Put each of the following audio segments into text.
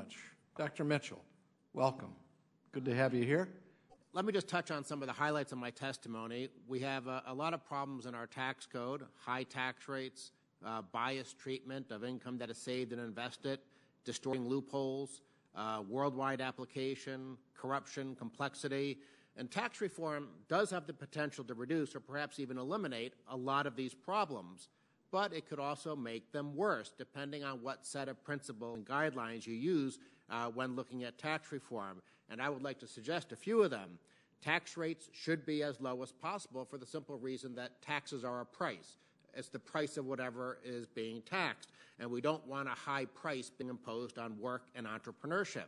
much. Dr. Mitchell, welcome. Good to have you here. Let me just touch on some of the highlights of my testimony. We have a lot of problems in our tax code: high tax rates, biased treatment of income that is saved and invested, distorting loopholes, worldwide application, corruption, complexity. And tax reform does have the potential to reduce or perhaps even eliminate a lot of these problems, but it could also make them worse, depending on what set of principles and guidelines you use when looking at tax reform. And I would like to suggest a few of them. Tax rates should be as low as possible for the simple reason that taxes are a price. It's the price of whatever is being taxed, and we don't want a high price being imposed on work and entrepreneurship.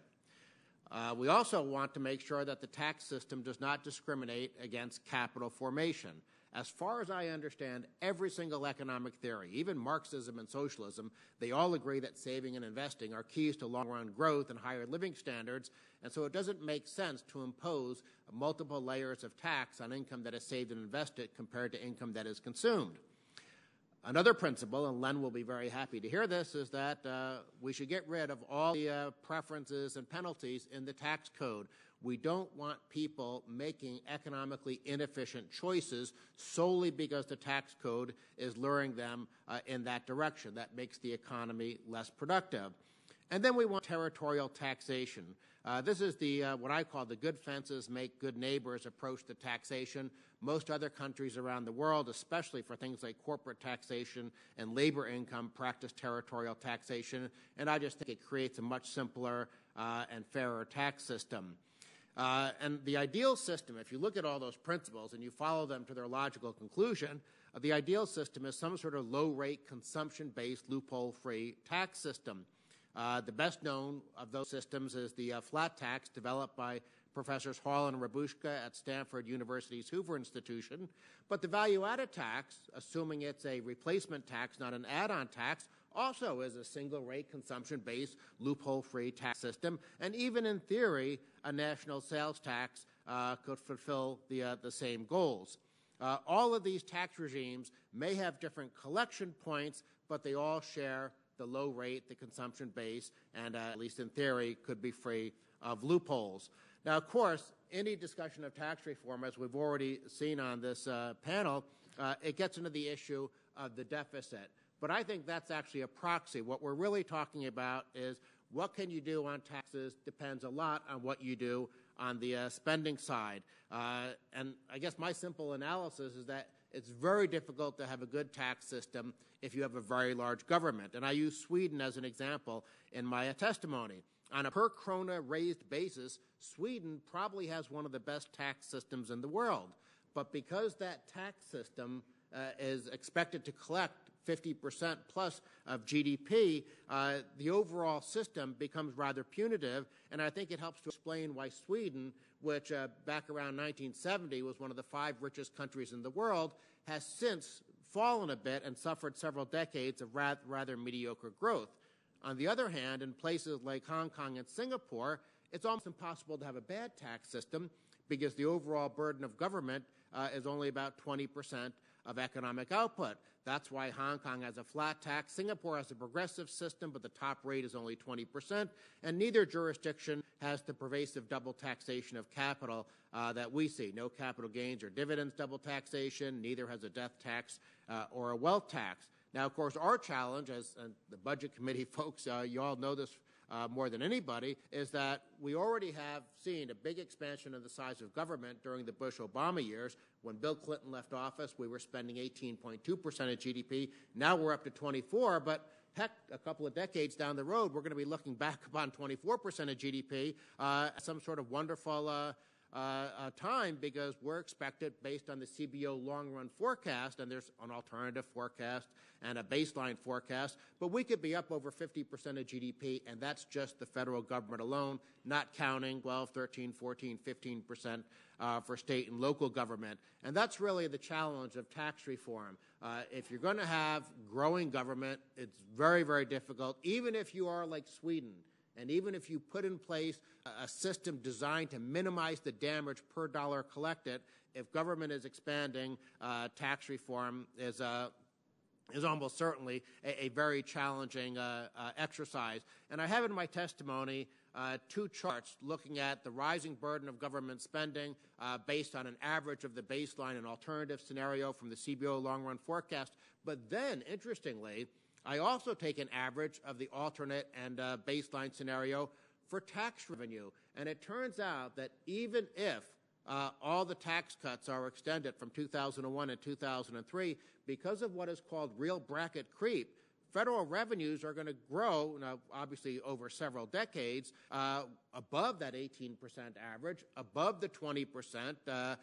We also want to make sure that the tax system does not discriminate against capital formation. As far as I understand, every single economic theory, even Marxism and socialism, they all agree that saving and investing are keys to long-run growth and higher living standards, and so it doesn't make sense to impose multiple layers of tax on income that is saved and invested compared to income that is consumed. Another principle, and Len will be very happy to hear this, is that we should get rid of all the preferences and penalties in the tax code. We don't want people making economically inefficient choices solely because the tax code is luring them in that direction. That makes the economy less productive. And then we want territorial taxation. This is the what I call the good fences make good neighbors approach to taxation. Most other countries around the world, especially for things like corporate taxation and labor income, practice territorial taxation, and I just think it creates a much simpler and fairer tax system. And the ideal system, if you look at all those principles and you follow them to their logical conclusion, the ideal system is some sort of low-rate, consumption-based, loophole-free tax system. The best known of those systems is the flat tax developed by Professors Hall and Rabushka at Stanford University's Hoover Institution. But the value-added tax, assuming it's a replacement tax, not an add-on tax, also is a single-rate, consumption-based, loophole-free tax system. And even in theory, a national sales tax could fulfill the same goals. All of these tax regimes may have different collection points, but they all share the low rate, the consumption base, and at least in theory, could be free of loopholes. Now, of course, any discussion of tax reform, as we've already seen on this panel, it gets into the issue of the deficit. But I think that's actually a proxy. What we're really talking about is what can you do on taxes depends a lot on what you do on the spending side. And I guess my simple analysis is that it's very difficult to have a good tax system if you have a very large government. And I use Sweden as an example in my testimony. On a per krona raised basis, Sweden probably has one of the best tax systems in the world. But because that tax system is expected to collect 50% plus of GDP, the overall system becomes rather punitive, and I think it helps to explain why Sweden, which back around 1970 was one of the 5 richest countries in the world, has since fallen a bit and suffered several decades of rather mediocre growth. On the other hand, in places like Hong Kong and Singapore, it's almost impossible to have a bad tax system because the overall burden of government is only about 20% of economic output. That's why Hong Kong has a flat tax. Singapore has a progressive system, but the top rate is only 20%. And neither jurisdiction has the pervasive double taxation of capital that we see. No capital gains or dividends double taxation. Neither has a death tax or a wealth tax. Now, of course, our challenge, as the Budget Committee folks, you all know this more than anybody, is that we already have seen a big expansion of the size of government during the Bush-Obama years. When Bill Clinton left office, we were spending 18.2% of GDP. Now we're up to 24%, but heck, a couple of decades down the road, we're going to be looking back upon 24% of GDP, some sort of wonderful time, because we're expected, based on the CBO long-run forecast, and there's an alternative forecast and a baseline forecast, but we could be up over 50% of GDP, and that's just the federal government alone, not counting 12, 13, 14, 15% for state and local government. And that's really the challenge of tax reform. If you're going to have growing government, it's very, very difficult, even if you are like Sweden. And even if you put in place a system designed to minimize the damage per dollar collected, if government is expanding, tax reform is is almost certainly a very challenging exercise. And I have in my testimony two charts looking at the rising burden of government spending based on an average of the baseline and alternative scenario from the CBO long-run forecast. But then, interestingly, I also take an average of the alternate and baseline scenario for tax revenue. And it turns out that even if all the tax cuts are extended from 2001 and 2003, because of what is called real bracket creep, federal revenues are going to grow, now obviously over several decades, above that 18% average, above the 20% that,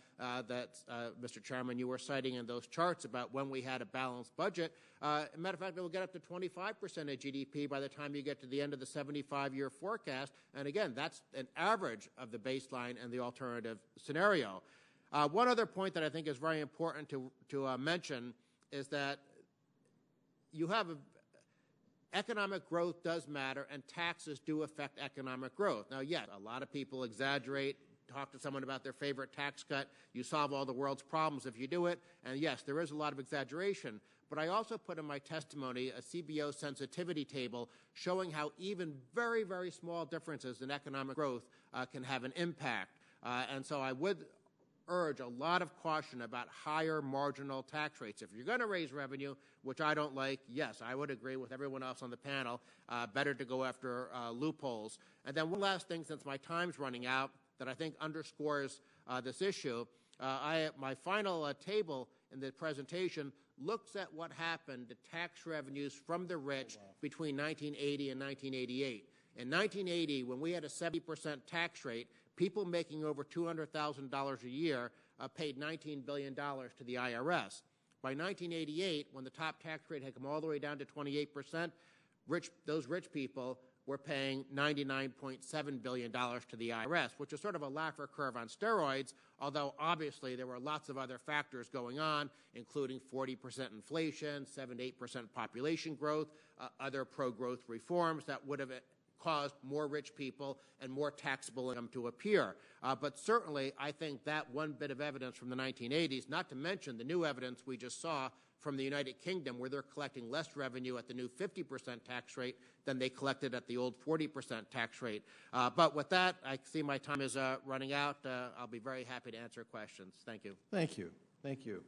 Mr. Chairman, you were citing in those charts about when we had a balanced budget. As a matter of fact, it will get up to 25% of GDP by the time you get to the end of the 75-year forecast. And again, that's an average of the baseline and the alternative scenario. One other point that I think is very important to mention is that you have economic growth does matter, and taxes do affect economic growth. Now, yes, a lot of people exaggerate. Talk to someone about their favorite tax cut. You solve all the world's problems if you do it. And yes, there is a lot of exaggeration. But I also put in my testimony a CBO sensitivity table showing how even very, very small differences in economic growth can have an impact. And so I would urge a lot of caution about higher marginal tax rates. If you're going to raise revenue, which I don't like, yes, I would agree with everyone else on the panel, better to go after loopholes. And then one last thing, since my time's running out, that I think underscores this issue. My final table in the presentation looks at what happened to tax revenues from the rich between 1980 and 1988. In 1980, when we had a 70% tax rate, people making over $200,000 a year paid $19 billion to the IRS. By 1988, when the top tax rate had come all the way down to 28%, those rich people were paying $99.7 billion to the IRS, which is sort of a Laffer curve on steroids, although obviously there were lots of other factors going on, including 40% inflation, 7 to 8% population growth, other pro-growth reforms that would have caused more rich people and more taxable income to appear. But certainly, I think that one bit of evidence from the 1980s, not to mention the new evidence we just saw from the United Kingdom, where they're collecting less revenue at the new 50% tax rate than they collected at the old 40% tax rate. But with that, I see my time is running out. I'll be very happy to answer questions. Thank you. Thank you. Thank you.